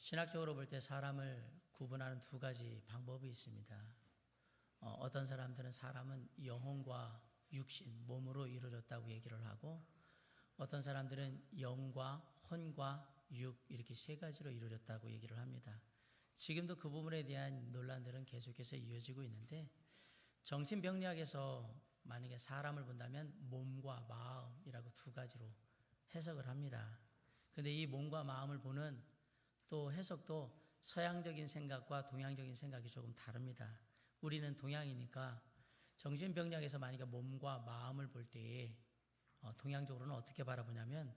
신학적으로 볼 때 사람을 구분하는 두 가지 방법이 있습니다. 어떤 사람들은 사람은 영혼과 육신, 몸으로 이루어졌다고 얘기를 하고, 어떤 사람들은 영과 혼과 육, 이렇게 세 가지로 이루어졌다고 얘기를 합니다. 지금도 그 부분에 대한 논란들은 계속해서 이어지고 있는데, 정신병리학에서 만약에 사람을 본다면 몸과 마음이라고 두 가지로 해석을 합니다. 근데 이 몸과 마음을 보는 또 해석도 서양적인 생각과 동양적인 생각이 조금 다릅니다. 우리는 동양이니까 정신병리학에서 만약에 몸과 마음을 볼 때에 동양적으로는 어떻게 바라보냐면,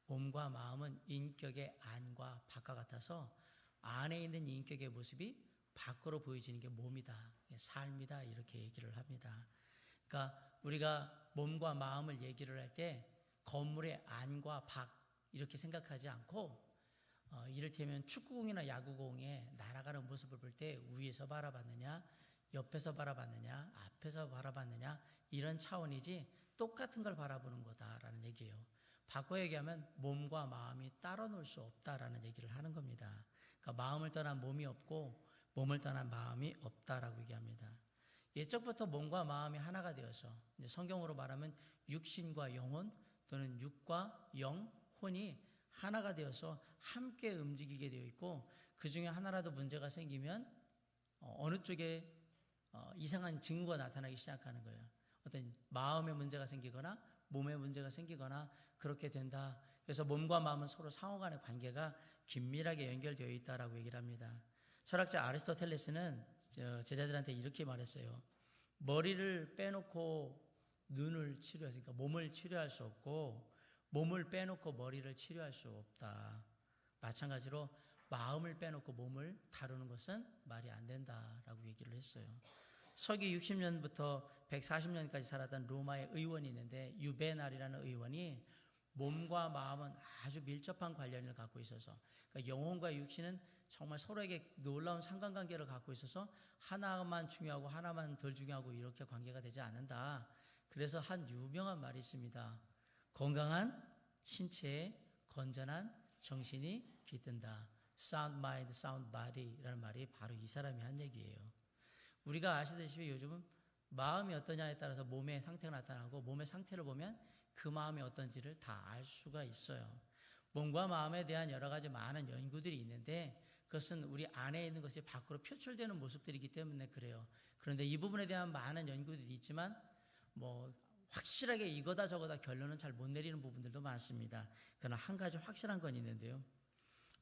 몸과 마음은 인격의 안과 밖과 같아서 안에 있는 인격의 모습이 밖으로 보여지는 게 몸이다, 삶이다, 이렇게 얘기를 합니다. 그러니까 우리가 몸과 마음을 얘기를 할 때 건물의 안과 밖 이렇게 생각하지 않고, 이를테면 축구공이나 야구공에 날아가는 모습을 볼 때 위에서 바라봤느냐, 옆에서 바라봤느냐, 앞에서 바라봤느냐, 이런 차원이지 똑같은 걸 바라보는 거다라는 얘기예요. 바꿔 얘기하면 몸과 마음이 따로 놀 수 없다라는 얘기를 하는 겁니다. 그러니까 마음을 떠난 몸이 없고 몸을 떠난 마음이 없다라고 얘기합니다. 예적부터 몸과 마음이 하나가 되어서, 이제 성경으로 말하면 육신과 영혼 또는 육과 영, 혼이 하나가 되어서 함께 움직이게 되어 있고, 그 중에 하나라도 문제가 생기면 어느 쪽에 이상한 징후가 나타나기 시작하는 거예요. 어떤 마음의 문제가 생기거나 몸의 문제가 생기거나 그렇게 된다. 그래서 몸과 마음은 서로 상호간의 관계가 긴밀하게 연결되어 있다라고 얘기를 합니다. 철학자 아리스토텔레스는 제자들한테 이렇게 말했어요. 머리를 빼놓고 눈을 치료해서, 그러니까 몸을 치료할 수 없고, 몸을 빼놓고 머리를 치료할 수 없다. 마찬가지로 마음을 빼놓고 몸을 다루는 것은 말이 안 된다라고 얘기를 했어요. 서기 60년부터 140년까지 살았던 로마의 의원이 있는데, 유베날이라는 의원이 몸과 마음은 아주 밀접한 관련을 갖고 있어서, 그러니까 영혼과 육신은 정말 서로에게 놀라운 상관관계를 갖고 있어서 하나만 중요하고 하나만 덜 중요하고 이렇게 관계가 되지 않는다. 그래서 한 유명한 말이 있습니다. 건강한 신체에 건전한 정신이 깃든다. Sound mind, sound body라는 말이 바로 이 사람이 한 얘기예요. 우리가 아시다시피 요즘은 마음이 어떠냐에 따라서 몸의 상태가 나타나고, 몸의 상태를 보면 그 마음이 어떤지를 다 알 수가 있어요. 몸과 마음에 대한 여러 가지 많은 연구들이 있는데, 그것은 우리 안에 있는 것이 밖으로 표출되는 모습들이기 때문에 그래요. 그런데 이 부분에 대한 많은 연구들이 있지만 확실하게 이거다 저거다 결론은 잘 못 내리는 부분들도 많습니다. 그러나 한 가지 확실한 건 있는데요.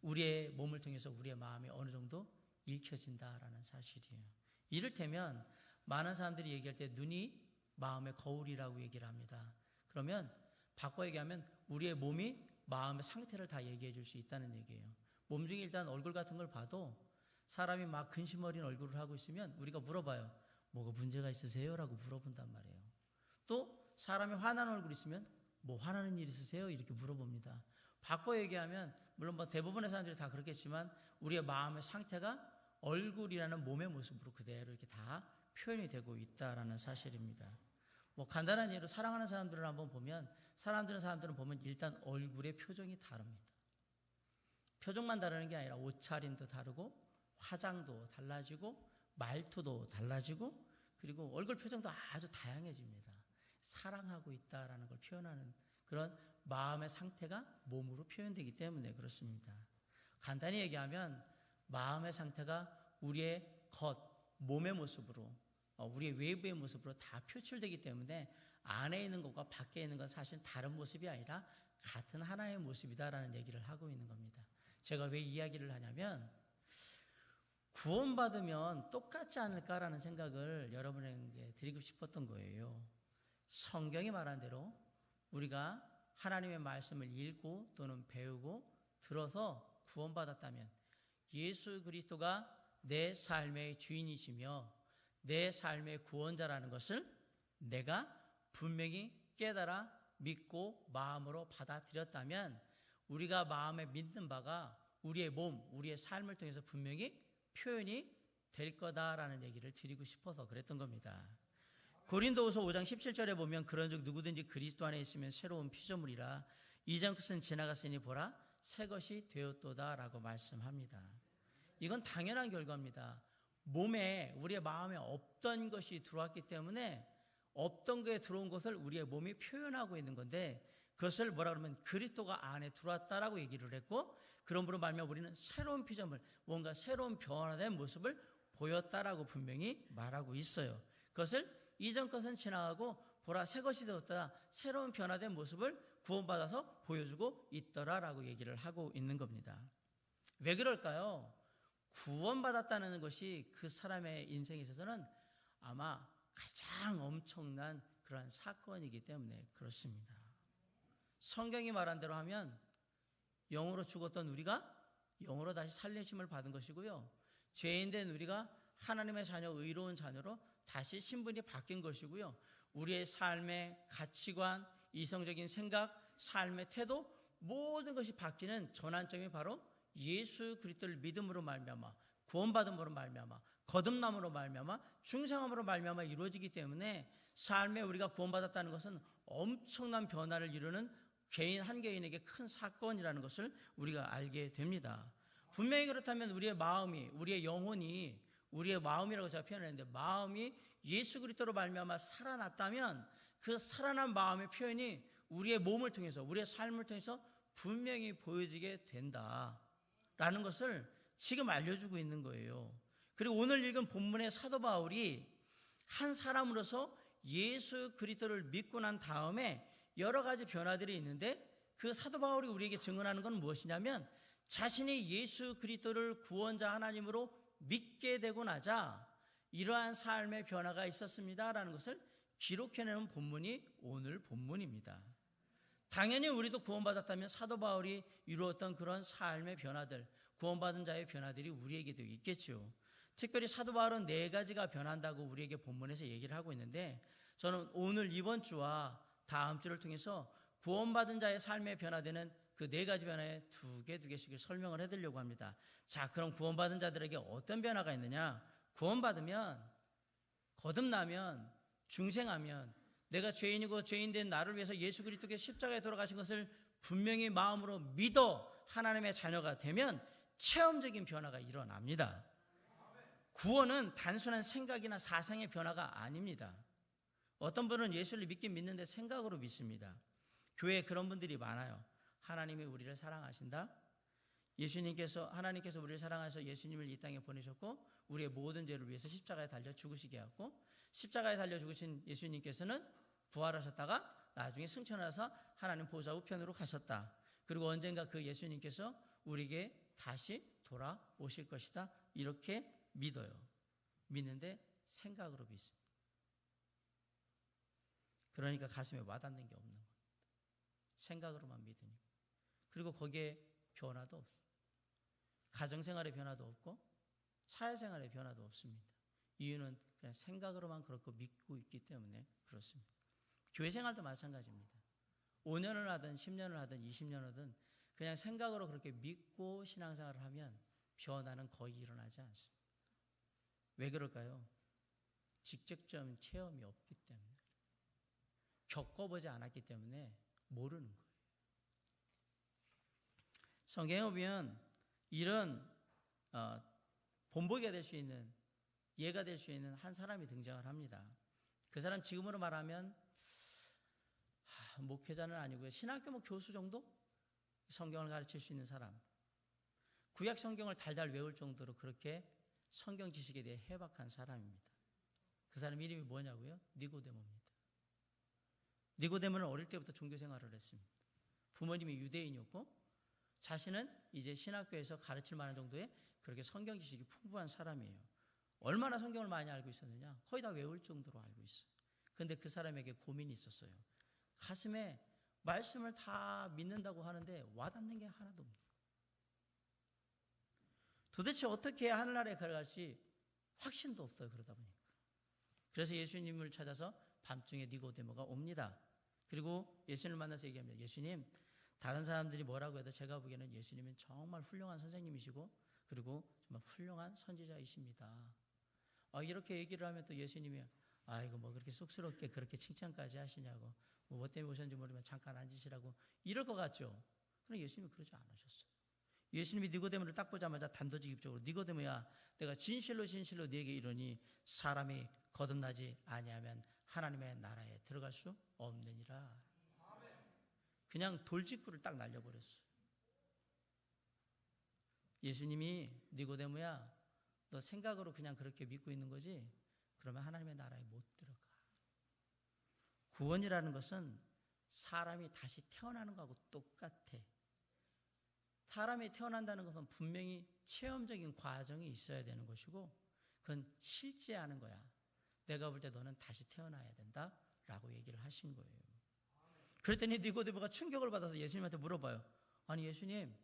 우리의 몸을 통해서 우리의 마음이 어느 정도 읽혀진다라는 사실이에요. 이를테면 많은 사람들이 얘기할 때 눈이 마음의 거울이라고 얘기를 합니다. 그러면 바꿔 얘기하면 우리의 몸이 마음의 상태를 다 얘기해 줄 수 있다는 얘기예요. 몸 중에 일단 얼굴 같은 걸 봐도 사람이 막 근심 어린 얼굴을 하고 있으면 우리가 물어봐요. 뭐가 문제가 있으세요? 라고 물어본단 말이에요. 또 사람이 화나는 얼굴이 있으면 뭐 화나는 일 있으세요? 이렇게 물어봅니다. 바꿔 얘기하면 물론 대부분의 사람들이 다 그렇겠지만 우리의 마음의 상태가 얼굴이라는 몸의 모습으로 그대로 이렇게 다 표현이 되고 있다라는 사실입니다. 간단한 예로 사랑하는 사람들을 한번 보면 사람들은 보면 일단 얼굴의 표정이 다릅니다. 표정만 다르는 게 아니라 옷차림도 다르고 화장도 달라지고 말투도 달라지고, 그리고 얼굴 표정도 아주 다양해집니다. 사랑하고 있다라는 걸 표현하는 그런 마음의 상태가 몸으로 표현되기 때문에 그렇습니다. 간단히 얘기하면 마음의 상태가 우리의 몸의 모습으로, 우리의 외부의 모습으로 다 표출되기 때문에 안에 있는 것과 밖에 있는 건 사실 다른 모습이 아니라 같은 하나의 모습이다라는 얘기를 하고 있는 겁니다. 제가 왜 이야기를 하냐면, 구원받으면 똑같지 않을까라는 생각을 여러분에게 드리고 싶었던 거예요. 성경이 말한 대로 우리가 하나님의 말씀을 읽고 또는 배우고 들어서 구원받았다면, 예수 그리스도가 내 삶의 주인이시며 내 삶의 구원자라는 것을 내가 분명히 깨달아 믿고 마음으로 받아들였다면, 우리가 마음에 믿는 바가 우리의 몸, 우리의 삶을 통해서 분명히 표현이 될 거다라는 얘기를 드리고 싶어서 그랬던 겁니다. 고린도후서 5장 17절에 보면, 그런즉 누구든지 그리스도 안에 있으면 새로운 피조물이라, 이전 것은 지나갔으니 보라 새 것이 되었도다라고 말씀합니다. 이건 당연한 결과입니다. 몸에, 우리의 마음에 없던 것이 들어왔기 때문에 없던 것에 들어온 것을 우리의 몸이 표현하고 있는 건데, 그것을 뭐라 그러면 그리스도가 안에 들어왔다라고 얘기를 했고, 그러므로 말미암아 우리는 새로운 피조물, 뭔가 새로운 변화된 모습을 보였다라고 분명히 말하고 있어요. 그것을 이전 것은 지나가고 보라 새 것이 되었다, 새로운 변화된 모습을 구원받아서 보여주고 있더라라고 얘기를 하고 있는 겁니다. 왜 그럴까요? 구원받았다는 것이 그 사람의 인생에 있어서는 아마 가장 엄청난 그러한 사건이기 때문에 그렇습니다. 성경이 말한 대로 하면 영으로 죽었던 우리가 영으로 다시 살리심을 받은 것이고요, 죄인된 우리가 하나님의 자녀, 의로운 자녀로 다시 신분이 바뀐 것이고요, 우리의 삶의 가치관, 이성적인 생각, 삶의 태도, 모든 것이 바뀌는 전환점이 바로 예수 그리스도를 믿음으로 말미암아, 구원받음으로 말미암아, 거듭남으로 말미암아, 중생함으로 말미암아 이루어지기 때문에 삶에 우리가 구원받았다는 것은 엄청난 변화를 이루는 개인 한 개인에게 큰 사건이라는 것을 우리가 알게 됩니다. 분명히 그렇다면 우리의 마음이, 우리의 영혼이, 우리의 마음이라고 제가 표현했는데, 마음이 예수 그리스도로 말미암아 살아났다면 그 살아난 마음의 표현이 우리의 몸을 통해서, 우리의 삶을 통해서 분명히 보여지게 된다라는 것을 지금 알려주고 있는 거예요. 그리고 오늘 읽은 본문의 사도 바울이 한 사람으로서 예수 그리스도를 믿고 난 다음에 여러 가지 변화들이 있는데, 그 사도 바울이 우리에게 증언하는 건 무엇이냐면, 자신이 예수 그리스도를 구원자 하나님으로 믿게 되고 나자 이러한 삶의 변화가 있었습니다라는 것을 기록해내는 본문이 오늘 본문입니다. 당연히 우리도 구원받았다면 사도 바울이 이루었던 그런 삶의 변화들, 구원받은 자의 변화들이 우리에게도 있겠죠. 특별히 사도 바울은 4가지가 변한다고 우리에게 본문에서 얘기를 하고 있는데, 저는 오늘 이번 주와 다음 주를 통해서 구원받은 자의 삶에 변화되는 그 4가지 변화에 두 개씩을 설명을 해드리려고 합니다. 자, 그럼 구원받은 자들에게 어떤 변화가 있느냐? 구원받으면, 거듭나면, 중생하면, 내가 죄인이고 죄인된 나를 위해서 예수 그리스도께 십자가에 돌아가신 것을 분명히 마음으로 믿어 하나님의 자녀가 되면 체험적인 변화가 일어납니다. 구원은 단순한 생각이나 사상의 변화가 아닙니다. 어떤 분은 예수를 믿긴 믿는데 생각으로 믿습니다. 교회에 그런 분들이 많아요. 하나님이 우리를 사랑하신다. 하나님께서 우리를 사랑하셔서 예수님을 이 땅에 보내셨고 우리의 모든 죄를 위해서 십자가에 달려 죽으시게 하고, 십자가에 달려 죽으신 예수님께서는 부활하셨다가 나중에 승천하셔서 하나님 보좌 우편으로 가셨다. 그리고 언젠가 그 예수님께서 우리에게 다시 돌아오실 것이다. 이렇게 믿어요. 믿는데 생각으로 믿습니다. 그러니까 가슴에 와닿는 게 없는 겁니다. 생각으로만 믿으니까. 그리고 거기에 변화도 없습니다. 가정생활의 변화도 없고 사회생활의 변화도 없습니다. 이유는 그냥 생각으로만 그렇고 믿고 있기 때문에 그렇습니다. 교회생활도 마찬가지입니다. 5년을 하든 10년을 하든 20년을 하든 그냥 생각으로 그렇게 믿고 신앙생활을 하면 변화는 거의 일어나지 않습니다. 왜 그럴까요? 직접적인 체험이 없기 때문에, 겪어보지 않았기 때문에 모르는 거예요. 성경에 보면 이런 본보기가 될 수 있는, 예가 될 수 있는 한 사람이 등장을 합니다. 그 사람 지금으로 말하면 목회자는 아니고요, 신학교 교수 정도? 성경을 가르칠 수 있는 사람. 구약 성경을 달달 외울 정도로 그렇게 성경 지식에 대해 해박한 사람입니다. 그 사람 이름이 뭐냐고요? 니고데모입니다. 니고데모는 어릴 때부터 종교 생활을 했습니다. 부모님이 유대인이었고 자신은 이제 신학교에서 가르칠 만한 정도의 그렇게 성경 지식이 풍부한 사람이에요. 얼마나 성경을 많이 알고 있었느냐? 거의 다 외울 정도로 알고 있어요. 그런데 그 사람에게 고민이 있었어요. 가슴에 말씀을 다 믿는다고 하는데 와닿는 게 하나도 없는 거예요. 도대체 어떻게 해야 하늘나라에 걸어갈지 확신도 없어요. 그러다 보니까. 그래서 예수님을 찾아서 밤중에 니고데모가 옵니다. 그리고 예수님을 만나서 얘기합니다. 예수님, 다른 사람들이 뭐라고 해도 제가 보기에는 예수님은 정말 훌륭한 선생님이시고 그리고 정말 훌륭한 선지자이십니다. 이렇게 얘기를 하면 또 예수님이 이거 뭐 그렇게 쑥스럽게 그렇게 칭찬까지 하시냐고, 뭐 때문에 오셨는지 모르면 잠깐 앉으시라고 이럴 것 같죠. 그러나 예수님이 그러지 않으셨어요. 예수님이 니고데모를 딱 보자마자 단도직입적으로 니고데모야, 내가 진실로 진실로 네게 이르니 사람이 거듭나지 아니하면 하나님의 나라에 들어갈 수 없느니라. 그냥 돌직구를 딱 날려버렸어요. 예수님이 니고데모야, 너 생각으로 그냥 그렇게 믿고 있는 거지? 그러면 하나님의 나라에 못 들어가. 구원이라는 것은 사람이 다시 태어나는 거하고 똑같아. 사람이 태어난다는 것은 분명히 체험적인 과정이 있어야 되는 것이고, 그건 실제하는 거야. 내가 볼 때 너는 다시 태어나야 된다 라고 얘기를 하신 거예요. 그랬더니 니고데모가 충격을 받아서 예수님한테 물어봐요. 아니 예수님,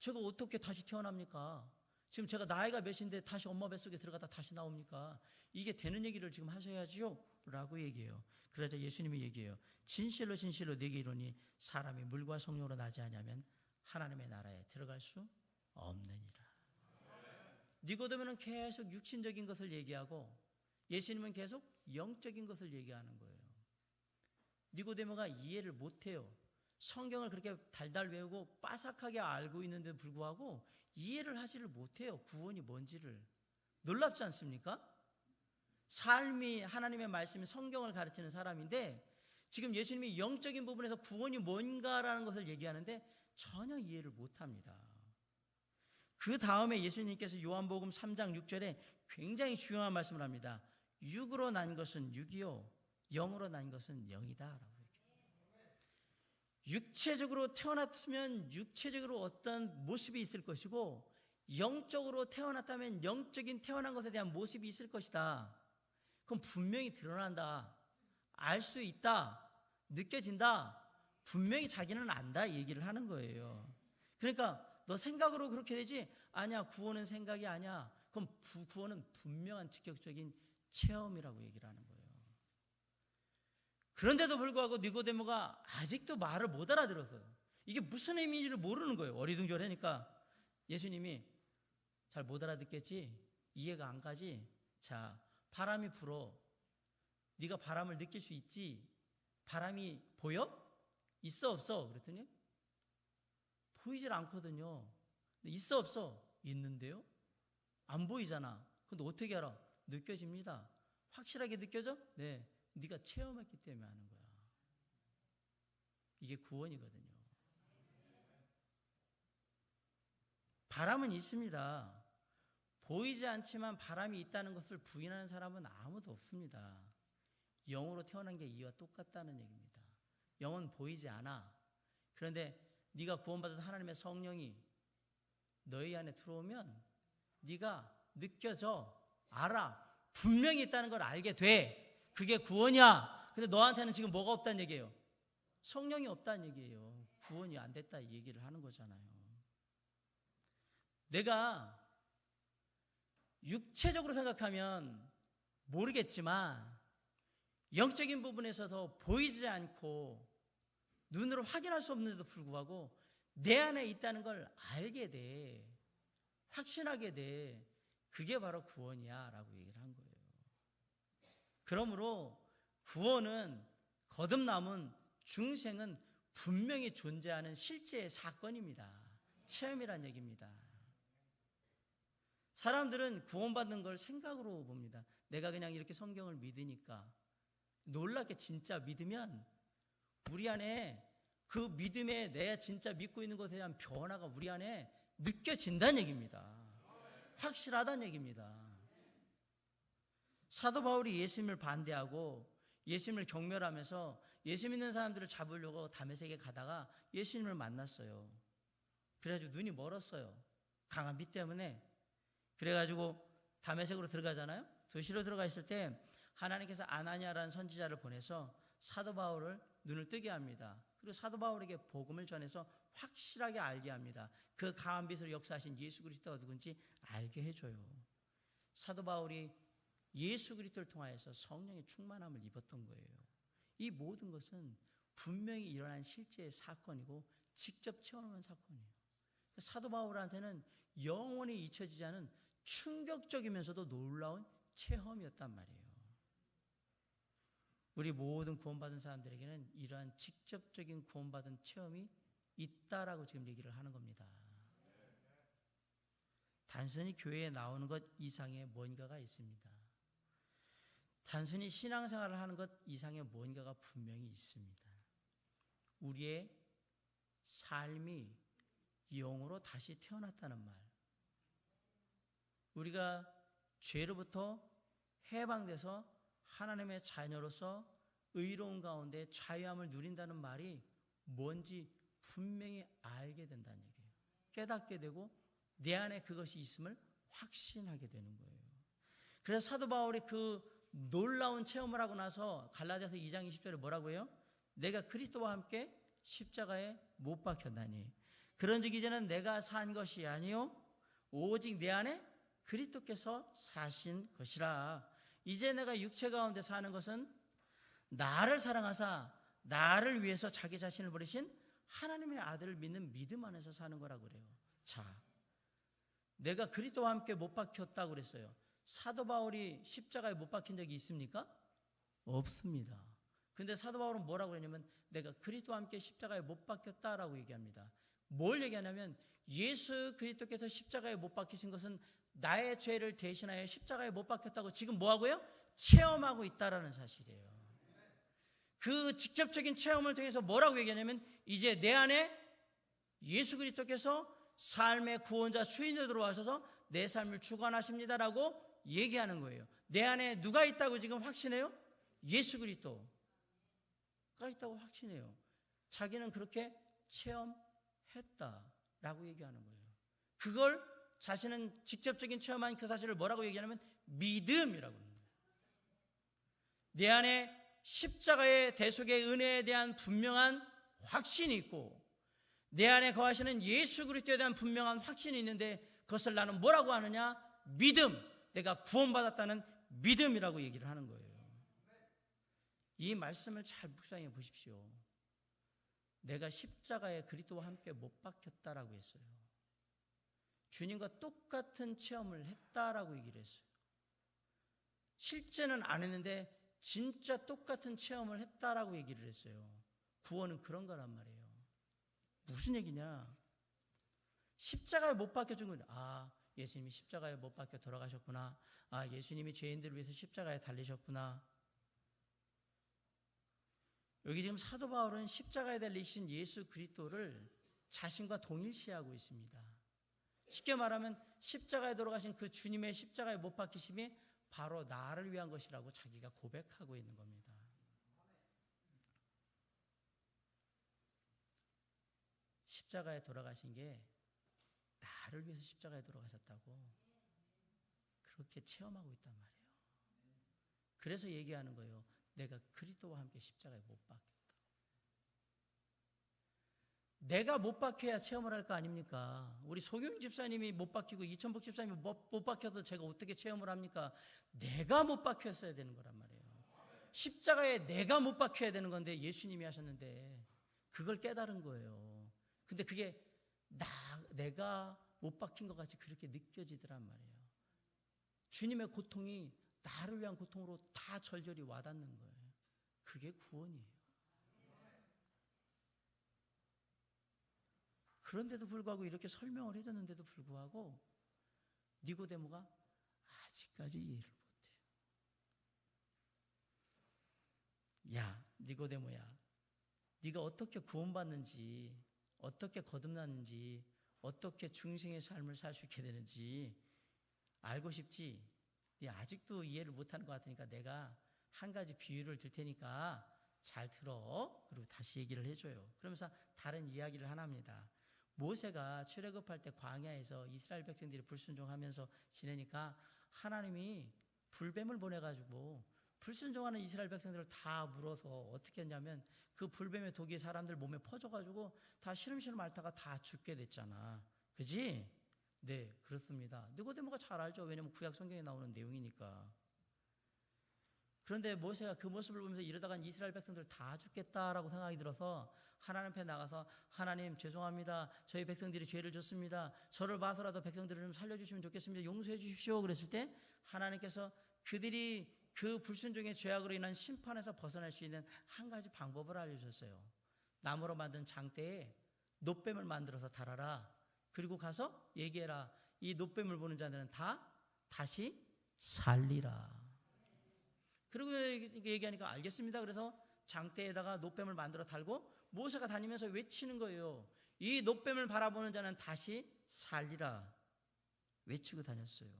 제가 어떻게 다시 태어납니까? 지금 제가 나이가 몇인데 다시 엄마 뱃속에 들어가다 다시 나옵니까? 이게 되는 얘기를 지금 하셔야지요 라고 얘기해요. 그러자 예수님이 얘기해요. 진실로 진실로 네게 이르노니 사람이 물과 성령으로 나지 아니하면 하나님의 나라에 들어갈 수 없느니라. 니고데모는 계속 육신적인 것을 얘기하고 예수님은 계속 영적인 것을 얘기하는 거예요. 니고데모가 이해를 못해요. 성경을 그렇게 달달 외우고 빠삭하게 알고 있는데 불구하고 이해를 하지를 못해요. 구원이 뭔지를. 놀랍지 않습니까? 삶이 하나님의 말씀이 성경을 가르치는 사람인데 지금 예수님이 영적인 부분에서 구원이 뭔가라는 것을 얘기하는데 전혀 이해를 못합니다. 그 다음에 예수님께서 요한복음 3장 6절에 굉장히 중요한 말씀을 합니다. 육으로 난 것은 육이요 영으로 난 것은 영이다 라고 얘기해요. 육체적으로 태어났으면 육체적으로 어떤 모습이 있을 것이고 영적으로 태어났다면 영적인 태어난 것에 대한 모습이 있을 것이다. 그럼 분명히 드러난다. 알 수 있다. 느껴진다. 분명히 자기는 안다 얘기를 하는 거예요. 그러니까 너 생각으로 그렇게 되지? 아니야, 구원은 생각이 아니야. 그럼 구원은 분명한 직접적인 체험이라고 얘기를 하는 거예요. 그런데도 불구하고 니고데모가 아직도 말을 못 알아들었어요. 이게 무슨 의미인지를 모르는 거예요. 어리둥절하니까. 예수님이 잘 못 알아듣겠지? 이해가 안 가지? 자, 바람이 불어. 네가 바람을 느낄 수 있지? 바람이 보여? 있어 없어? 그랬더니 보이질 않거든요. 있어 없어? 있는데요? 안 보이잖아. 근데 어떻게 알아? 느껴집니다. 확실하게 느껴져? 네. 네가 체험했기 때문에 하는 거야. 이게 구원이거든요. 바람은 있습니다. 보이지 않지만 바람이 있다는 것을 부인하는 사람은 아무도 없습니다. 영으로 태어난 게 이와 똑같다는 얘기입니다. 영은 보이지 않아. 그런데 네가 구원받은 하나님의 성령이 너희 안에 들어오면 네가 느껴져, 알아, 분명히 있다는 걸 알게 돼. 그게 구원이야. 근데 너한테는 지금 뭐가 없다는 얘기예요? 성령이 없다는 얘기예요. 구원이 안 됐다 이 얘기를 하는 거잖아요. 내가 육체적으로 생각하면 모르겠지만 영적인 부분에서도 보이지 않고 눈으로 확인할 수 없는데도 불구하고 내 안에 있다는 걸 알게 돼. 확신하게 돼. 그게 바로 구원이야 라고 얘기를 한 거예요. 그러므로 구원은 거듭남은 중생은 분명히 존재하는 실제의 사건입니다. 체험이란 얘기입니다. 사람들은 구원받는 걸 생각으로 봅니다. 내가 그냥 이렇게 성경을 믿으니까. 놀랍게 진짜 믿으면 우리 안에 그 믿음에 내가 진짜 믿고 있는 것에 대한 변화가 우리 안에 느껴진다는 얘기입니다. 확실하다는 얘기입니다. 사도 바울이 예수님을 반대하고 예수님을 경멸하면서 예수 믿는 사람들을 잡으려고 다메섹에 가다가 예수님을 만났어요. 그래가지고 눈이 멀었어요. 강한 빛 때문에. 그래가지고 다메섹으로 들어가잖아요. 도시로 들어가 있을 때 하나님께서 아나니아라는 선지자를 보내서 사도 바울을 눈을 뜨게 합니다. 그리고 사도 바울에게 복음을 전해서 확실하게 알게 합니다. 그 강한 빛으로 역사하신 예수 그리스도가 누군지 알게 해줘요. 사도 바울이 예수 그리스도를 통하여서 성령의 충만함을 입었던 거예요. 이 모든 것은 분명히 일어난 실제의 사건이고 직접 체험한 사건이에요. 사도 바울한테는 영원히 잊혀지지 않은 충격적이면서도 놀라운 체험이었단 말이에요. 우리 모든 구원받은 사람들에게는 이러한 직접적인 구원받은 체험이 있다라고 지금 얘기를 하는 겁니다. 단순히 교회에 나오는 것 이상의 뭔가가 있습니다. 단순히 신앙생활을 하는 것 이상의 뭔가가 분명히 있습니다. 우리의 삶이 영으로 다시 태어났다는 말. 우리가 죄로부터 해방돼서 하나님의 자녀로서 의로운 가운데 자유함을 누린다는 말이 뭔지 분명히 알게 된다는 얘기예요. 깨닫게 되고 내 안에 그것이 있음을 확신하게 되는 거예요. 그래서 사도 바울이 그 놀라운 체험을 하고 나서 갈라디아서 2장 20절에 뭐라고 해요? 내가 그리스도와 함께 십자가에 못 박혔나니 그런즉 이제는 내가 산 것이 아니요 오직 내 안에 그리스도께서 사신 것이라. 이제 내가 육체 가운데 사는 것은 나를 사랑하사 나를 위해서 자기 자신을 버리신 하나님의 아들을 믿는 믿음 안에서 사는 거라고 그래요. 자, 내가 그리스도와 함께 못 박혔다고 그랬어요. 사도 바울이 십자가에 못 박힌 적이 있습니까? 없습니다. 근데 사도 바울은 뭐라고 했냐면 내가 그리스도와 함께 십자가에 못 박혔다라고 얘기합니다. 뭘 얘기하냐면 예수 그리스도께서 십자가에 못 박히신 것은 나의 죄를 대신하여 십자가에 못 박혔다고 지금 뭐하고요? 체험하고 있다라는 사실이에요. 그 직접적인 체험을 통해서 뭐라고 얘기하냐면 이제 내 안에 예수 그리스도께서 삶의 구원자 주인으로 들어와셔서 내 삶을 주관하십니다라고 얘기하는 거예요. 내 안에 누가 있다고 지금 확신해요? 예수 그리스도가 있다고 확신해요. 자기는 그렇게 체험했다라고 얘기하는 거예요. 그걸 자신은 직접적인 체험한 그 사실을 뭐라고 얘기하냐면 믿음이라고 합니다. 내 안에 십자가의 대속의 은혜에 대한 분명한 확신이 있고 내 안에 거하시는 예수 그리스도에 대한 분명한 확신이 있는데 그것을 나는 뭐라고 하느냐? 믿음. 내가 구원받았다는 믿음이라고 얘기를 하는 거예요. 이 말씀을 잘 묵상해 보십시오. 내가 십자가에 그리스도와 함께 못 박혔다라고 했어요. 주님과 똑같은 체험을 했다라고 얘기를 했어요. 실제는 안 했는데 진짜 똑같은 체험을 했다라고 얘기를 했어요. 구원은 그런 거란 말이에요. 무슨 얘기냐? 십자가에 못 박혀 준 거예요. 아, 예수님이 십자가에 못 박혀 돌아가셨구나. 아, 예수님이 죄인들을 위해서 십자가에 달리셨구나. 여기 지금 사도 바울은 십자가에 달리신 예수 그리스도를 자신과 동일시하고 있습니다. 쉽게 말하면 십자가에 돌아가신 그 주님의 십자가에 못 박히심이 바로 나를 위한 것이라고 자기가 고백하고 있는 겁니다. 십자가에 돌아가신 게 나를 위해서 십자가에 돌아가셨다고 그렇게 체험하고 있단 말이에요. 그래서 얘기하는 거예요. 내가 그리스도와 함께 십자가에 못 박혔다. 내가 못 박혀야 체험을 할 거 아닙니까? 우리 소경 집사님이 못 박히고 이천복 집사님이 못 박혀도 제가 어떻게 체험을 합니까? 내가 못 박혔어야 되는 거란 말이에요. 십자가에 내가 못 박혀야 되는 건데 예수님이 하셨는데 그걸 깨달은 거예요. 근데 그게 내가 못 박힌 것 같이 그렇게 느껴지더란 말이에요. 주님의 고통이 나를 위한 고통으로 다 절절히 와닿는 거예요. 그게 구원이에요. 그런데도 불구하고 이렇게 설명을 해줬는데도 불구하고 니고데모가 아직까지 이해를 못해요. 야, 니고데모야, 네가 어떻게 구원받는지, 어떻게 거듭났는지, 어떻게 중생의 삶을 살 수 있게 되는지 알고 싶지? 네 아직도 이해를 못하는 것 같으니까 내가 한 가지 비유를 들 테니까 잘 들어. 그리고 다시 얘기를 해줘요. 그러면서 다른 이야기를 하나 합니다. 모세가 출애굽할 때 광야에서 이스라엘 백성들이 불순종하면서 지내니까 하나님이 불뱀을 보내가지고 불순종하는 이스라엘 백성들을 다 물어서 어떻게 했냐면 그 불뱀의 독이 사람들 몸에 퍼져가지고 다 시름시름 앓다가 다 죽게 됐잖아. 그지? 네, 그렇습니다. 니고데모가 잘 알죠. 왜냐면 구약 성경에 나오는 내용이니까. 그런데 모세가 그 모습을 보면서 이러다간 이스라엘 백성들 다 죽겠다라고 생각이 들어서 하나님 앞에 나가서 하나님 죄송합니다. 저희 백성들이 죄를 졌습니다. 저를 봐서라도 백성들을 좀 살려주시면 좋겠습니다. 용서해 주십시오. 그랬을 때 하나님께서 그들이 그 불순종의 죄악으로 인한 심판에서 벗어날 수 있는 한 가지 방법을 알려주셨어요. 나무로 만든 장대에 놋뱀을 만들어서 달아라. 그리고 가서 얘기해라. 이 놋뱀을 보는 자들은 다 다시 살리라. 그리고 얘기하니까 알겠습니다. 그래서 장대에다가 놋뱀을 만들어 달고 모세가 다니면서 외치는 거예요. 이 놋뱀을 바라보는 자는 다시 살리라. 외치고 다녔어요.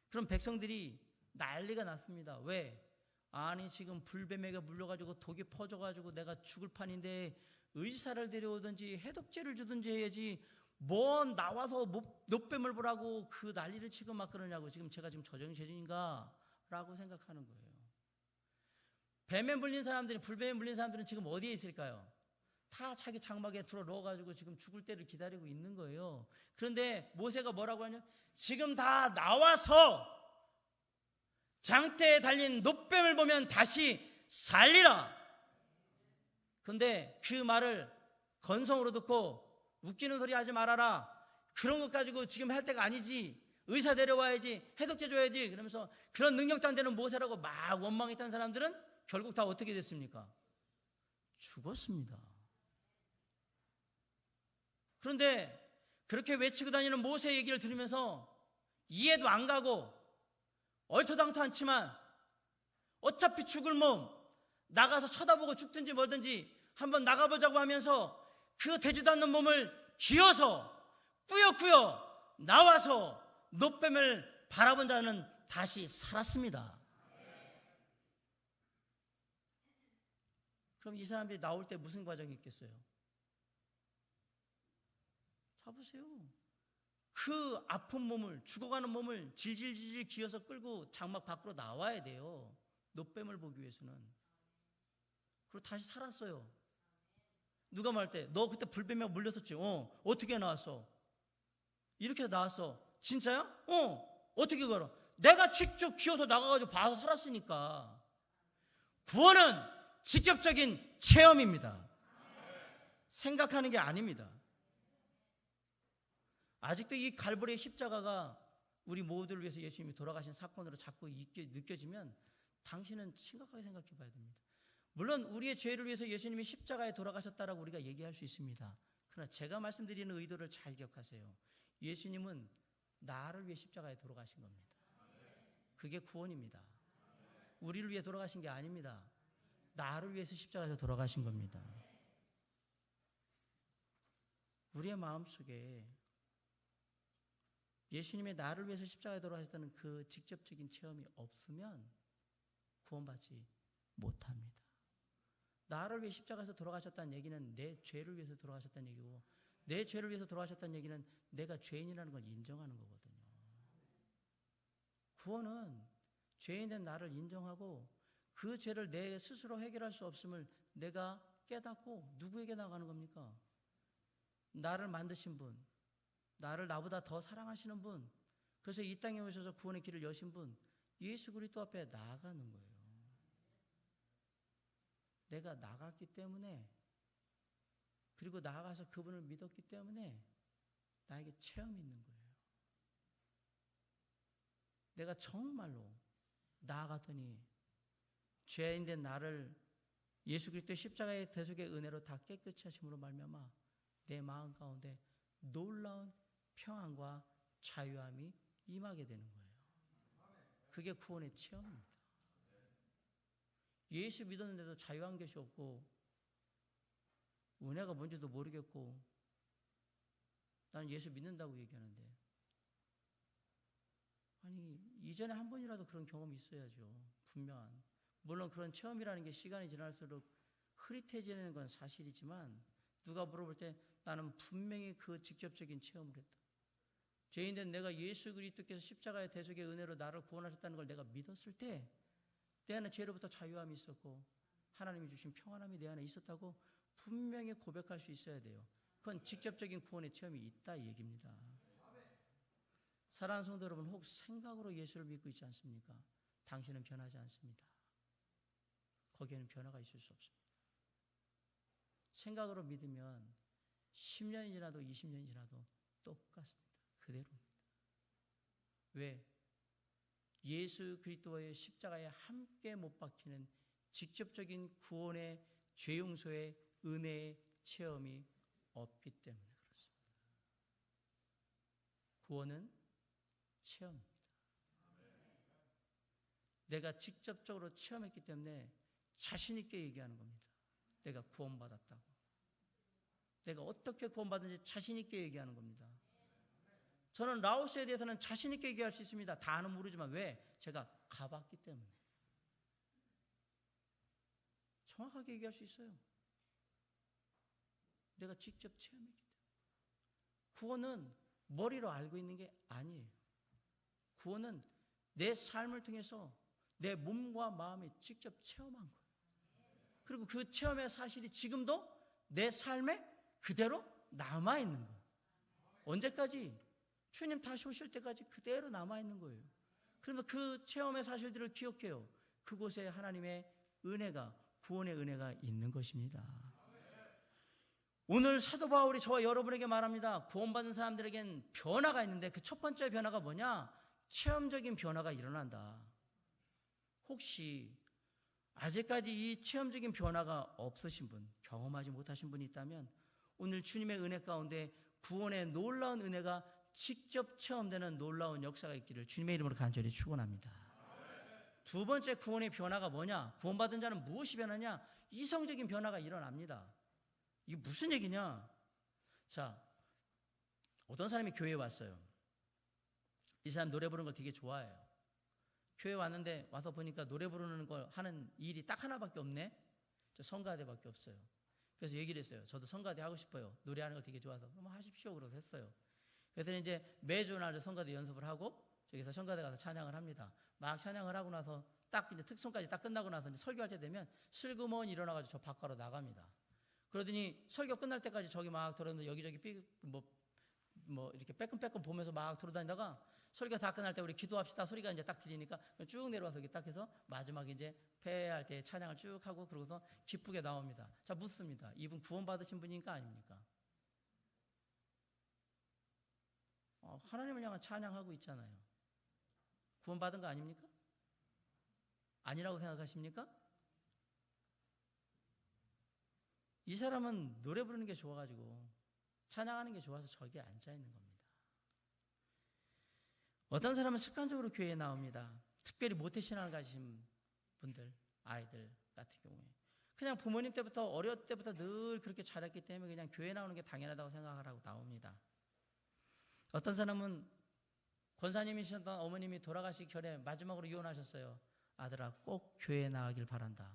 그럼 백성들이 난리가 났습니다. 왜? 아니 지금 불뱀에게 물려가지고 독이 퍼져가지고 내가 죽을 판인데 의사를 데려오든지 해독제를 주든지 해야지 뭐 나와서 놋뱀을 보라고 그 난리를 치고 막 그러냐고. 지금 제가 지금 저정신인가? 라고 생각하는 거예요. 뱀에 물린 사람들이, 불뱀에 물린 사람들은 지금 어디에 있을까요? 다 자기 장막에 들어 넣어가지고 지금 죽을 때를 기다리고 있는 거예요. 그런데 모세가 뭐라고 하냐? 지금 다 나와서 장대에 달린 놋뱀을 보면 다시 살리라. 근데 그 말을 건성으로 듣고 웃기는 소리 하지 말아라. 그런 것 가지고 지금 할 때가 아니지. 의사 데려와야지. 해독제 줘야지. 그러면서 그런 능력도 안 되는 모세라고 막 원망했던 사람들은 결국 다 어떻게 됐습니까? 죽었습니다. 그런데 그렇게 외치고 다니는 모세 얘기를 들으면서 이해도 안 가고 얼토당토 않지만 어차피 죽을 몸 나가서 쳐다보고 죽든지 뭐든지 한번 나가보자고 하면서 그 되지도 않는 몸을 기어서 꾸역꾸역 나와서 놋뱀을 바라본 자는 다시 살았습니다. 그럼 이 사람들이 나올 때 무슨 과정이 있겠어요? 자 보세요. 그 아픈 몸을, 죽어가는 몸을 질질질질 기어서 끌고 장막 밖으로 나와야 돼요. 놋뱀을 보기 위해서는. 그리고 다시 살았어요. 누가 말할 때 너 그때 불뱀에 물렸었지? 어떻게 나왔어? 이렇게 나왔어. 진짜야? 어떻게 걸어? 내가 직접 기어서 나가가지고 봐서 살았으니까. 구원은 직접적인 체험입니다. 생각하는 게 아닙니다. 아직도 이 갈보리의 십자가가 우리 모두를 위해서 예수님이 돌아가신 사건으로 자꾸 느껴지면 당신은 심각하게 생각해 봐야 됩니다. 물론 우리의 죄를 위해서 예수님이 십자가에 돌아가셨다라고 우리가 얘기할 수 있습니다. 그러나 제가 말씀드리는 의도를 잘 기억하세요. 예수님은 나를 위해 십자가에 돌아가신 겁니다. 그게 구원입니다. 우리를 위해 돌아가신 게 아닙니다. 나를 위해서 십자가에서 돌아가신 겁니다. 우리의 마음속에 예수님의 나를 위해서 십자가에 돌아가셨다는 그 직접적인 체험이 없으면 구원받지 못합니다. 나를 위해 십자가에서 돌아가셨다는 얘기는 내 죄를 위해서 돌아가셨다는 얘기고, 내 죄를 위해서 돌아가셨다는 얘기는 내가 죄인이라는 걸 인정하는 거거든요. 구원은 죄인된 나를 인정하고 그 죄를 내 스스로 해결할 수 없음을 내가 깨닫고 누구에게 나가는 겁니까? 나를 만드신 분, 나를 나보다 더 사랑하시는 분, 그래서 이 땅에 오셔서 구원의 길을 여신 분, 예수 그리스도 앞에 나아가는 거예요. 내가 나갔기 때문에, 그리고 나아가서 그분을 믿었기 때문에 나에게 체험이 있는 거예요. 내가 정말로 나아갔더니 죄인된 나를 예수 그리스도의 십자가의 대속의 은혜로 다 깨끗이 하심으로 말미암아 내 마음 가운데 놀라운 평안과 자유함이 임하게 되는 거예요. 그게 구원의 체험입니다. 예수 믿었는데도 자유한 것이 없고 은혜가 뭔지도 모르겠고 나는 예수 믿는다고 얘기하는데, 아니 이전에 한 번이라도 그런 경험이 있어야죠. 분명한. 물론 그런 체험이라는 게 시간이 지날수록 흐릿해지는 건 사실이지만 누가 물어볼 때 나는 분명히 그 직접적인 체험을 했다. 죄인된 내가 예수 그리스도께서 십자가의 대속의 은혜로 나를 구원하셨다는 걸 내가 믿었을 때 내 안에 죄로부터 자유함이 있었고 하나님이 주신 평안함이 내 안에 있었다고 분명히 고백할 수 있어야 돼요. 그건 직접적인 구원의 체험이 있다 이 얘기입니다. 사랑하는 성도 여러분, 혹 생각으로 예수를 믿고 있지 않습니까? 당신은 변하지 않습니다. 거기에는 변화가 있을 수 없습니다. 생각으로 믿으면 10년이 지나도 20년이 지나도 똑같습니다. 그대로입니다. 왜? 예수 그리스도의 십자가에 함께 못 박히는 직접적인 구원의 죄 용서의 은혜의 체험이 없기 때문에 그렇습니다. 구원은 체험입니다. 내가 직접적으로 체험했기 때문에 자신 있게 얘기하는 겁니다. 내가 구원받았다고. 내가 어떻게 구원받은지 자신 있게 얘기하는 겁니다. 저는 라오스에 대해서는 자신 있게 얘기할 수 있습니다. 다는 모르지만 왜? 제가 가봤기 때문에. 정확하게 얘기할 수 있어요. 내가 직접 체험했기 때문에. 구원은 머리로 알고 있는 게 아니에요. 구원은 내 삶을 통해서 내 몸과 마음이 직접 체험한 거예요. 그리고 그 체험의 사실이 지금도 내 삶에 그대로 남아있는 거예요. 언제까지? 주님 다시 오실 때까지 그대로 남아있는 거예요. 그러면 그 체험의 사실들을 기억해요. 그곳에 하나님의 은혜가, 구원의 은혜가 있는 것입니다. 오늘 사도 바울이 저와 여러분에게 말합니다. 구원받은 사람들에겐 변화가 있는데 그 첫 번째 변화가 뭐냐? 체험적인 변화가 일어난다. 혹시 아직까지 이 체험적인 변화가 없으신 분, 경험하지 못하신 분이 있다면 오늘 주님의 은혜 가운데 구원의 놀라운 은혜가 직접 체험되는 놀라운 역사가 있기를 주님의 이름으로 간절히 축원합니다. 두 번째 구원의 변화가 뭐냐? 구원받은 자는 무엇이 변하냐? 이성적인 변화가 일어납니다. 이게 무슨 얘기냐? 자, 어떤 사람이 교회에 왔어요. 이 사람 노래 부르는 걸 되게 좋아해요. 교회 왔는데 와서 보니까 노래 부르는 걸 하는 일이 딱 하나밖에 없네. 저 성가대밖에 없어요. 그래서 얘기를 했어요. 저도 성가대 하고 싶어요. 노래하는 걸 되게 좋아서. 그럼 하십시오. 그래서 했어요. 그래서 이제 매주 날 성가대 연습을 하고 저기서 성가대 가서 찬양을 합니다. 막 찬양을 하고 나서 딱 이제 특송까지 딱 끝나고 나서 이제 설교할 때 되면 슬그머니 일어나가지고 저 밖으로 나갑니다. 그러더니 설교 끝날 때까지 저기 막 돌아다니면서 여기저기 뭐 이렇게 빼끔빼끔 보면서 막 돌아다니다가 설교 다 끝날 때 우리 기도합시다 소리가 이제 딱 들리니까 쭉 내려와서 이렇게 딱 해서 마지막에 이제 패할 때 찬양을 쭉 하고 그러고서 기쁘게 나옵니다. 자, 묻습니다. 이분 구원받으신 분입니까? 아닙니까? 하나님을 향한 찬양하고 있잖아요. 구원받은 거 아닙니까? 아니라고 생각하십니까? 이 사람은 노래 부르는 게 좋아가지고 찬양하는 게 좋아서 저기에 앉아있는 겁니다. 어떤 사람은 습관적으로 교회에 나옵니다. 특별히 모태신앙을 가진 분들, 아이들 같은 경우에 그냥 부모님 때부터 어렸을 때부터 늘 그렇게 자랐기 때문에 그냥 교회 나오는 게 당연하다고 생각을 하고 나옵니다. 어떤 사람은 권사님이셨던 어머님이 돌아가시기 전에 마지막으로 유언하셨어요. 아들아, 꼭 교회에 나가길 바란다.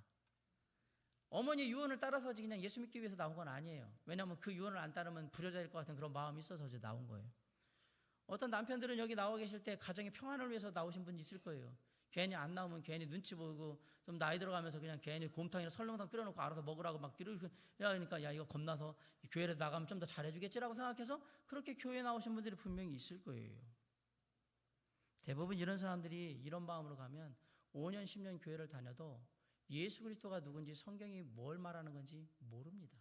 어머니 유언을 따라서 그냥 예수 믿기 위해서 나온 건 아니에요. 왜냐하면 그 유언을 안 따르면 불효자일 것 같은 그런 마음이 있어서 이제 나온 거예요. 어떤 남편들은 여기 나와 계실 때 가정의 평안을 위해서 나오신 분이 있을 거예요. 괜히 안 나오면 괜히 눈치 보고 좀 나이 들어가면서 그냥 괜히 곰탕이나 설렁탕 끓여놓고 알아서 먹으라고 막 이러니까 야 이거 겁나서 교회를 나가면 좀 더 잘해주겠지라고 생각해서 그렇게 교회에 나오신 분들이 분명히 있을 거예요. 대부분 이런 사람들이 이런 마음으로 가면 5년 10년 교회를 다녀도 예수 그리스도가 누군지 성경이 뭘 말하는 건지 모릅니다.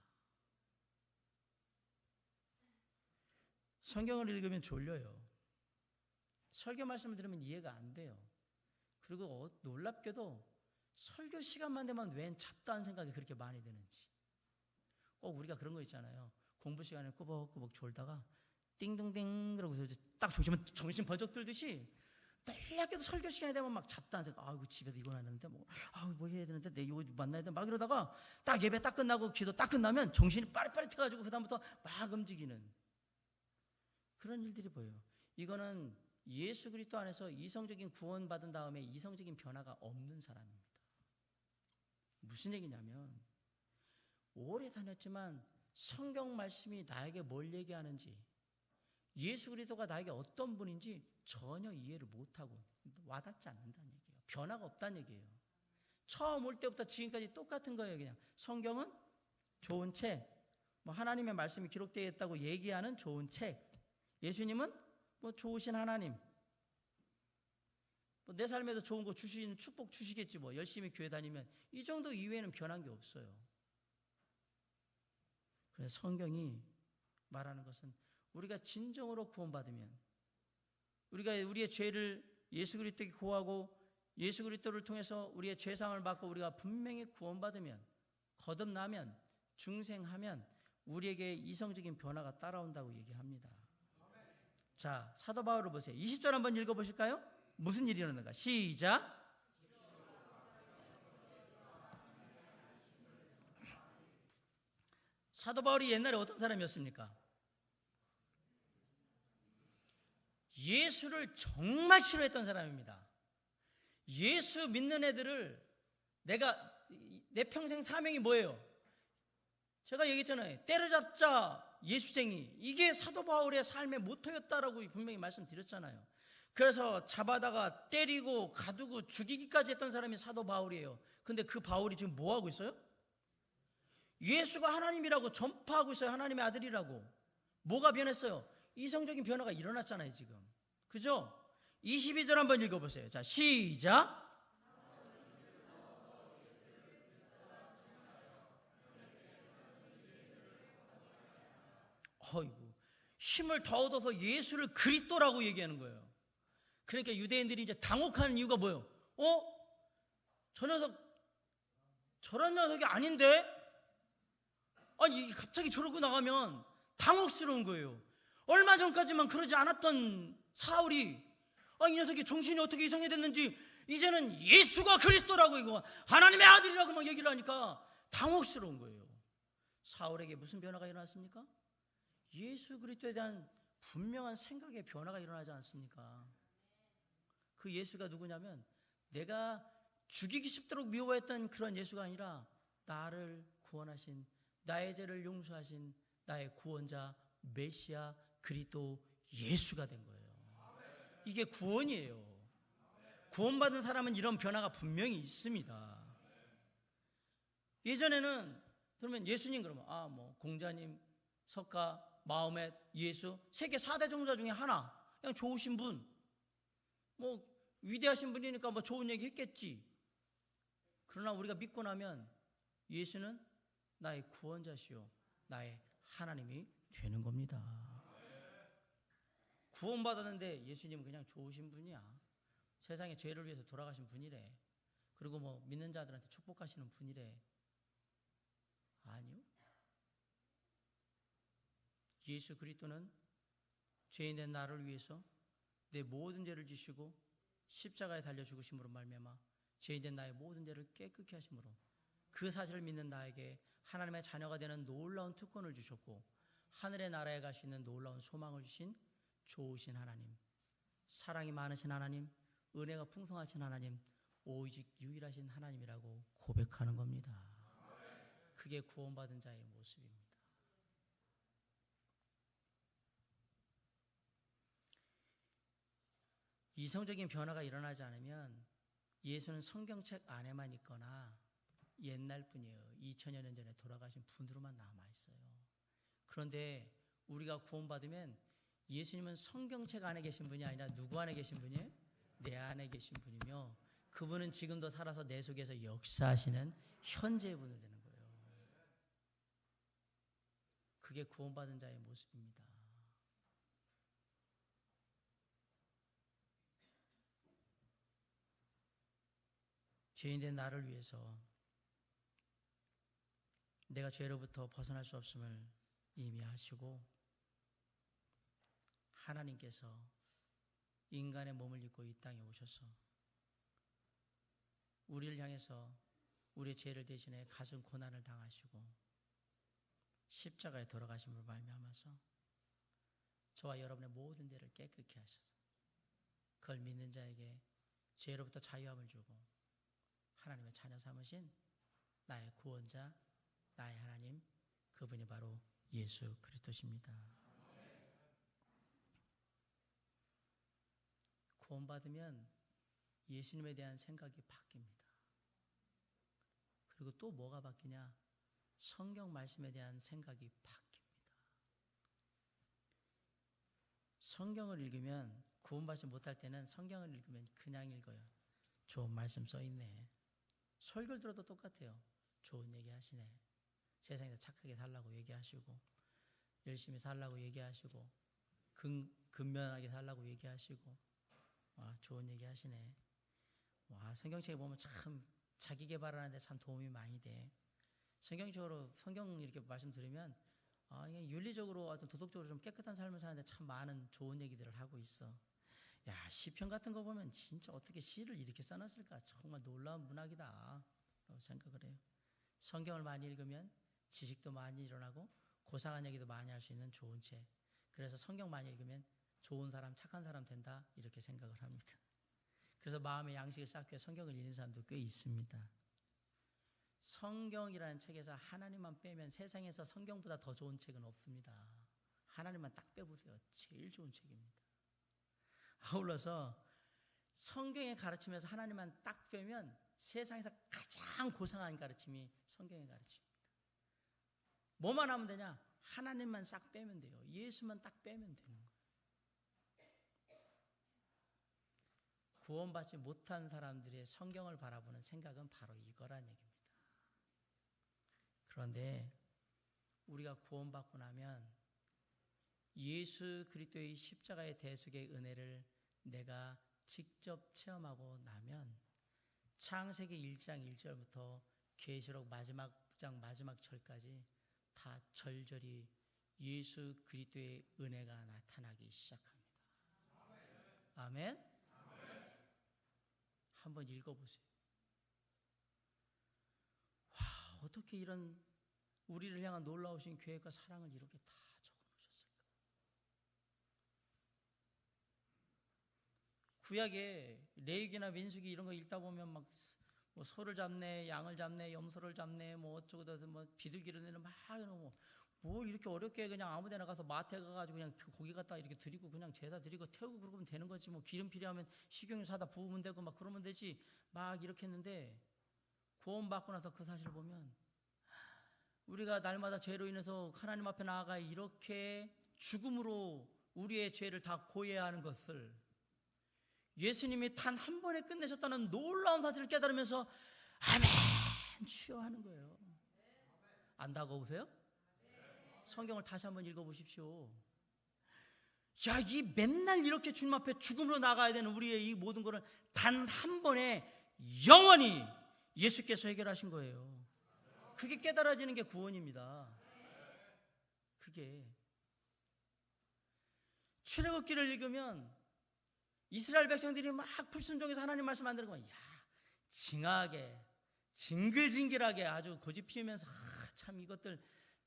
성경을 읽으면 졸려요. 설교 말씀을 들으면 이해가 안 돼요. 그리고 놀랍게도 설교 시간만 되면 웬 잡다한 생각이 그렇게 많이 드는지. 꼭 우리가 그런 거 있잖아요. 공부 시간에 꾸벅꾸벅 졸다가 띵동댕 그러고서 딱 정신 번쩍 들듯이 놀랍게도 설교 시간이 되면 막 잡다한 생각. 이거 집에서 이거 하는데 뭐 해야 되는데 내 이거 만나야 돼 막 이러다가 딱 예배 딱 끝나고 기도 딱 끝나면 정신이 빠릿빠릿해가지고 그다음부터 막 움직이는 그런 일들이 보여요. 이거는 예수 그리스도 안에서 이성적인 구원받은 다음에 이성적인 변화가 없는 사람입니다. 무슨 얘기냐면 오래 다녔지만 성경 말씀이 나에게 뭘 얘기하는지 예수 그리스도가 나에게 어떤 분인지 전혀 이해를 못하고 와닿지 않는다는 얘기예요. 변화가 없다는 얘기예요. 처음 올 때부터 지금까지 똑같은 거예요. 그냥 성경은 좋은 책, 뭐 하나님의 말씀이 기록되어 있다고 얘기하는 좋은 책, 예수님은 뭐 좋으신 하나님, 뭐 내 삶에도 좋은 거 주시는 축복 주시겠지 뭐 열심히 교회 다니면 이 정도 이외에는 변한 게 없어요. 그래서 성경이 말하는 것은 우리가 진정으로 구원받으면 우리가 우리의 죄를 예수 그리스도에게 고하고 예수 그리스도를 통해서 우리의 죄사함을 받고 우리가 분명히 구원받으면 거듭나면 중생하면 우리에게 이성적인 변화가 따라온다고 얘기합니다. 자, 사도 바울을 보세요. 20절 한번 읽어보실까요? 무슨 일이 일어나는가? 시작. 사도 바울이 옛날에 어떤 사람이었습니까? 예수를 정말 싫어했던 사람입니다. 예수 믿는 애들을 내 평생 사명이 뭐예요? 제가 얘기했잖아요. 때려잡자 예수쟁이. 이게 사도 바울의 삶의 모토였다라고 분명히 말씀드렸잖아요. 그래서 잡아다가 때리고 가두고 죽이기까지 했던 사람이 사도 바울이에요. 근데 그 바울이 지금 뭐 하고 있어요? 예수가 하나님이라고 전파하고 있어요. 하나님의 아들이라고. 뭐가 변했어요? 이성적인 변화가 일어났잖아요, 지금. 그죠? 22절 한번 읽어보세요. 자, 시작. 어이구, 힘을 더 얻어서 예수를 그리스도라고 얘기하는 거예요. 그러니까 유대인들이 이제 당혹하는 이유가 뭐예요? 저 녀석, 저런 녀석이 아닌데? 아니, 갑자기 저러고 나가면 당혹스러운 거예요. 얼마 전까지만 그러지 않았던 사울이, 이 녀석이 정신이 어떻게 이상해졌는지 이제는 예수가 그리스도라고 이거 하나님의 아들이라고 막 얘기를 하니까 당혹스러운 거예요. 사울에게 무슨 변화가 일어났습니까? 예수 그리스도에 대한 분명한 생각의 변화가 일어나지 않습니까? 그 예수가 누구냐면 내가 죽이기 쉽도록 미워했던 그런 예수가 아니라 나를 구원하신, 나의 죄를 용서하신 나의 구원자 메시아 그리스도 예수가 된 거예요. 이게 구원이에요. 구원받은 사람은 이런 변화가 분명히 있습니다. 예전에는 그러면 예수님 그러면 뭐 공자님, 석가, 마호멧, 예수 세계 4대 종자 중에 하나, 그냥 좋으신 분, 뭐 위대하신 분이니까 뭐 좋은 얘기 했겠지. 그러나 우리가 믿고 나면 예수는 나의 구원자시요 나의 하나님이 되는 겁니다. 구원받았는데 예수님은 그냥 좋으신 분이야. 세상의 죄를 위해서 돌아가신 분이래. 그리고 뭐 믿는 자들한테 축복하시는 분이래. 아니요. 예수 그리스도는 죄인된 나를 위해서 내 모든 죄를 지시고 십자가에 달려 죽으심으로 말미암아 죄인된 나의 모든 죄를 깨끗게 하심으로 그 사실을 믿는 나에게 하나님의 자녀가 되는 놀라운 특권을 주셨고 하늘의 나라에 갈 수 있는 놀라운 소망을 주신 좋으신 하나님, 사랑이 많으신 하나님, 은혜가 풍성하신 하나님, 오직 유일하신 하나님이라고 고백하는 겁니다. 그게 구원받은 자의 모습입니다. 이성적인 변화가 일어나지 않으면 예수는 성경책 안에만 있거나 옛날 분이에요. 2000여 년 전에 돌아가신 분으로만 남아있어요. 그런데 우리가 구원받으면 예수님은 성경책 안에 계신 분이 아니라 누구 안에 계신 분이에요? 내 안에 계신 분이며 그분은 지금도 살아서 내 속에서 역사하시는 현재의 분이 되는 거예요. 그게 구원받은 자의 모습입니다. 죄인된 나를 위해서 내가 죄로부터 벗어날 수 없음을 이미 아시고 하나님께서 인간의 몸을 입고 이 땅에 오셔서 우리를 향해서 우리의 죄를 대신해 가슴 고난을 당하시고 십자가에 돌아가심으로 말미암아서 저와 여러분의 모든 죄를 깨끗게 하셔서 그걸 믿는 자에게 죄로부터 자유함을 주고 하나님의 자녀 삼으신 나의 구원자, 나의 하나님, 그분이 바로 예수 그리스도십니다. 구원받으면 예수님에 대한 생각이 바뀝니다. 그리고 또 뭐가 바뀌냐? 성경 말씀에 대한 생각이 바뀝니다. 성경을 읽으면 구원받지 못할 때는 성경을 읽으면 그냥 읽어요. 좋은 말씀 써있네. 설교를 들어도 똑같아요. 좋은 얘기 하시네. 세상에서 착하게 살라고 얘기하시고 열심히 살라고 얘기하시고 근면하게 살라고 얘기하시고 좋은 얘기 하시네. 성경책에 보면 참 자기 개발하는데 참 도움이 많이 돼. 성경적으로 성경 이렇게 말씀 들으면 이게 윤리적으로 어떤 도덕적으로 좀 깨끗한 삶을 사는데 참 많은 좋은 얘기들을 하고 있어. 야, 시편 같은 거 보면 진짜 어떻게 시를 이렇게 써놨을까? 정말 놀라운 문학이다 라고 생각을 해요. 성경을 많이 읽으면 지식도 많이 일어나고 고상한 얘기도 많이 할 수 있는 좋은 책. 그래서 성경 많이 읽으면 좋은 사람, 착한 사람 된다 이렇게 생각을 합니다. 그래서 마음의 양식을 쌓기 위해 성경을 읽는 사람도 꽤 있습니다. 성경이라는 책에서 하나님만 빼면 세상에서 성경보다 더 좋은 책은 없습니다. 하나님만 딱 빼보세요. 제일 좋은 책입니다. 아울러서 성경의 가르침에서 하나님만 딱 빼면 세상에서 가장 고상한 가르침이 성경의 가르침입니다. 뭐만 하면 되냐? 하나님만 싹 빼면 돼요. 예수만 딱 빼면 되는 거예요. 구원받지 못한 사람들의 성경을 바라보는 생각은 바로 이거란 얘기입니다. 그런데 우리가 구원받고 나면 예수 그리스도의 십자가의 대속의 은혜를 내가 직접 체험하고 나면 창세기 1장 1절부터 계시록 마지막 장 마지막 절까지 다 절절히 예수 그리스도의 은혜가 나타나기 시작합니다. 아멘? 한번 읽어보세요. 와, 어떻게 이런 우리를 향한 놀라우신 계획과 사랑을 이렇게 다 적어놓으셨을까? 구약에 레위기나 민수기 이런 거 읽다 보면 막 뭐 소를 잡네, 양을 잡네, 염소를 잡네, 뭐 어쩌고다 뭐 비둘기를 내는 막 이런 뭐 이렇게 어렵게 그냥 아무데나 가서 마트에 가가지고 그냥 고기 갖다 이렇게 드리고 그냥 제사 드리고 태우고 그러면 되는 거지. 뭐 기름 필요하면 식용유 사다 부으면 되고 막 그러면 되지. 막 이렇게 했는데 구원받고 나서 그 사실을 보면 우리가 날마다 죄로 인해서 하나님 앞에 나아가 이렇게 죽음으로 우리의 죄를 다 고해야 하는 것을 예수님이 단 한 번에 끝내셨다는 놀라운 사실을 깨달으면서 아멘 주여 하는 거예요. 안 다가오세요? 성경을 다시 한번 읽어보십시오. 야, 이 맨날 이렇게 주님 앞에 죽음으로 나가야 되는 우리의 이 모든 것을 단 한 번에 영원히 예수께서 해결하신 거예요. 그게 깨달아지는 게 구원입니다. 그게 출애굽기를 읽으면 이스라엘 백성들이 막 불순종해서 하나님 말씀 안 들은 거야. 야, 징하게 징글징글하게 아주 고집 피우면서 참 이것들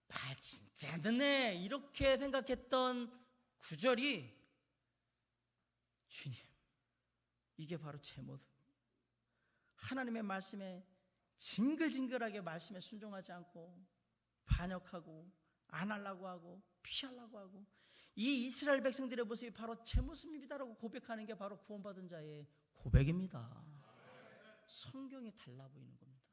말 진짜 안 듣네 이렇게 생각했던 구절이 주님 이게 바로 제 모습. 하나님의 말씀에 징글징글하게 말씀에 순종하지 않고 반역하고 안 하려고 하고 피하려고 하고 이 이스라엘 백성들의 모습이 바로 제 모습입니다라고 고백하는 게 바로 구원받은 자의 고백입니다. 성경이 달라 보이는 겁니다.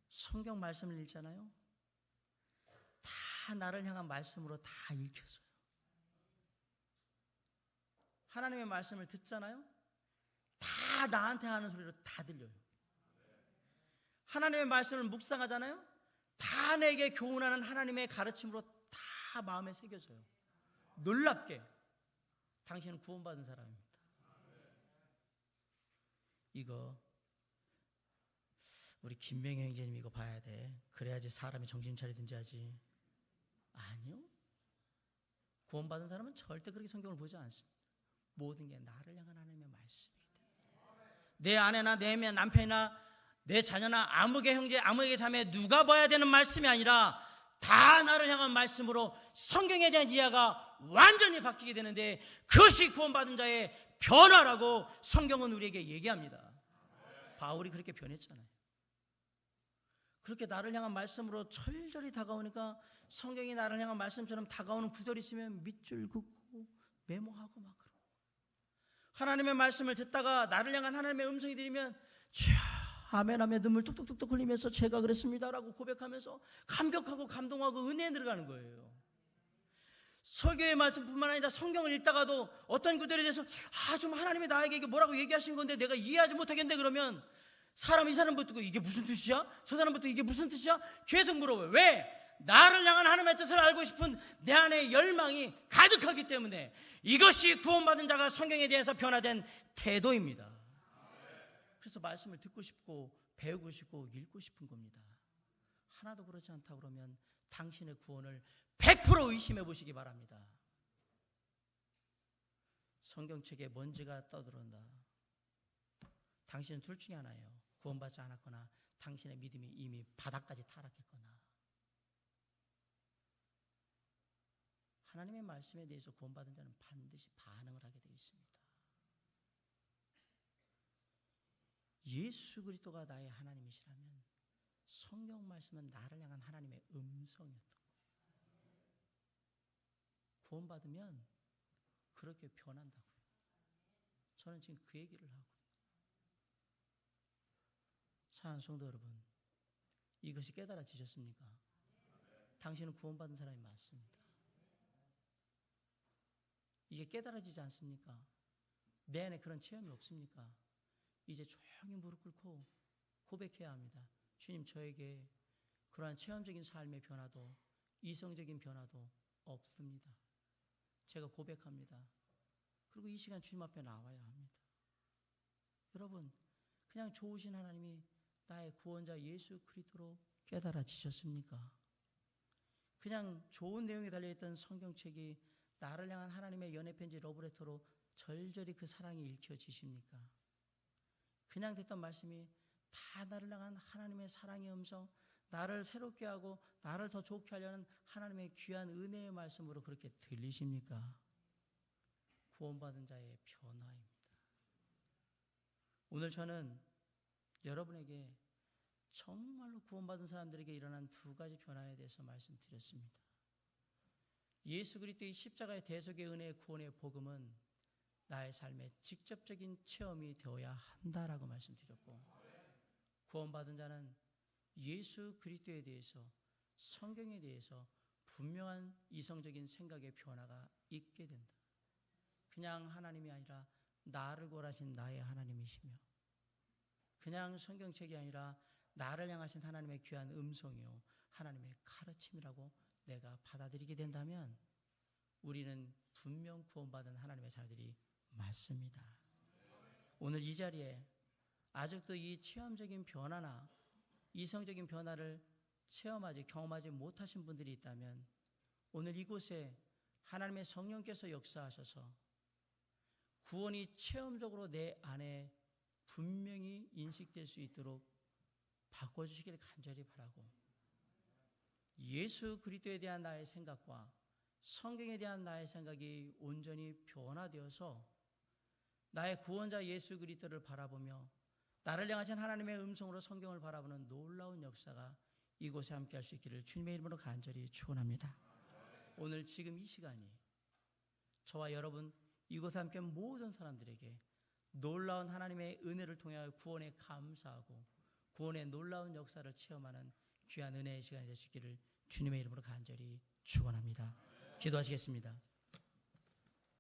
성경 말씀을 읽잖아요. 다 나를 향한 말씀으로 다 읽혀져요. 하나님의 말씀을 듣잖아요. 다 나한테 하는 소리로 다 들려요. 하나님의 말씀을 묵상하잖아요. 다 내게 교훈하는 하나님의 가르침으로 다 마음에 새겨져요. 놀랍게 당신은 구원받은 사람입니다. 이거 우리 김명희 형제님 이거 봐야 돼. 그래야지 사람이 정신 차리든지 하지. 아니요. 구원받은 사람은 절대 그렇게 성경을 보지 않습니다. 모든 게 나를 향한 하나님의 말씀이기 때문에 내 아내나 내 남편이나 내 자녀나 아무개 형제 아무개 자매 누가 봐야 되는 말씀이 아니라 다 나를 향한 말씀으로 성경에 대한 이해가 완전히 바뀌게 되는데 그것이 구원받은 자의 변화라고 성경은 우리에게 얘기합니다. 바울이 그렇게 변했잖아요. 그렇게 나를 향한 말씀으로 철저히 다가오니까 성경이 나를 향한 말씀처럼 다가오는 구절이 있으면 밑줄 긋고 메모하고 막 그러고 하나님의 말씀을 듣다가 나를 향한 하나님의 음성이 들리면 아멘 하며 눈물 뚝뚝뚝뚝 흘리면서 제가 그랬습니다라고 고백하면서 감격하고 감동하고 은혜에 들어가는 거예요. 설교의 말씀뿐만 아니라 성경을 읽다가도 어떤 구절에 대해서 좀 하나님이 나에게 이게 뭐라고 얘기하신 건데 내가 이해하지 못하겠는데 그러면 이 사람부터 이게 무슨 뜻이야? 저 사람부터 이게 무슨 뜻이야? 계속 물어봐요. 왜? 나를 향한 하나님의 뜻을 알고 싶은 내 안의 열망이 가득하기 때문에 이것이 구원받은 자가 성경에 대해서 변화된 태도입니다. 그래서 말씀을 듣고 싶고 배우고 싶고 읽고 싶은 겁니다. 하나도 그렇지 않다 그러면 당신의 구원을 100% 의심해 보시기 바랍니다. 성경책에 먼지가 떠들어온다. 당신은 둘 중에 하나예요. 구원받지 않았거나 당신의 믿음이 이미 바닥까지 타락했거나. 하나님의 말씀에 대해서 구원받은 자는 반드시 반응을 하게 되어 있습니다. 예수 그리스도가 나의 하나님이시라면 성경 말씀은 나를 향한 하나님의 음성이었던 거예요. 구원받으면 그렇게 변한다고요. 저는 지금 그 얘기를 하고 있는 거예요. 사랑하는 성도 여러분, 이것이 깨달아지셨습니까? 당신은 구원받은 사람이 맞습니다. 이게 깨달아지지 않습니까? 내 안에 그런 체험이 없습니까? 이제 조용히 무릎 꿇고 고백해야 합니다. 주님, 저에게 그러한 체험적인 삶의 변화도 이성적인 변화도 없습니다. 제가 고백합니다. 그리고 이 시간 주님 앞에 나와야 합니다. 여러분, 그냥 좋으신 하나님이 나의 구원자 예수 그리스도로 깨달아지셨습니까? 그냥 좋은 내용이 달려있던 성경책이 나를 향한 하나님의 연애편지 러브레터로 절절히 그 사랑이 읽혀지십니까? 그냥 듣던 말씀이 다 나를 향한 하나님의 사랑의 음성, 나를 새롭게 하고 나를 더 좋게 하려는 하나님의 귀한 은혜의 말씀으로 그렇게 들리십니까? 구원받은 자의 변화입니다. 오늘 저는 여러분에게 정말로 구원받은 사람들에게 일어난 두 가지 변화에 대해서 말씀드렸습니다. 예수 그리스도의 십자가의 대속의 은혜의 구원의 복음은 나의 삶의 직접적인 체험이 되어야 한다라고 말씀드렸고, 구원받은 자는 예수 그리스도에 대해서, 성경에 대해서 분명한 이성적인 생각의 변화가 있게 된다. 그냥 하나님이 아니라 나를 구원하신 나의 하나님이시며, 그냥 성경책이 아니라 나를 향하신 하나님의 귀한 음성이요 하나님의 가르침이라고 내가 받아들이게 된다면 우리는 분명 구원받은 하나님의 자들이 맞습니다. 오늘 이 자리에 아직도 이 체험적인 변화나 이성적인 변화를 경험하지 못하신 분들이 있다면 오늘 이곳에 하나님의 성령께서 역사하셔서 구원이 체험적으로 내 안에 분명히 인식될 수 있도록 바꿔주시기를 간절히 바라고, 예수 그리스도에 대한 나의 생각과 성경에 대한 나의 생각이 온전히 변화되어서 나의 구원자 예수 그리스도를 바라보며 나를 향하신 하나님의 음성으로 성경을 바라보는 놀라운 역사가 이곳에 함께 할 수 있기를 주님의 이름으로 간절히 축원합니다. 오늘 지금 이 시간이 저와 여러분 이곳에 함께 모든 사람들에게 놀라운 하나님의 은혜를 통해 구원에 감사하고 구원의 놀라운 역사를 체험하는 귀한 은혜의 시간이 될 수 있기를 주님의 이름으로 간절히 축원합니다. 기도하시겠습니다.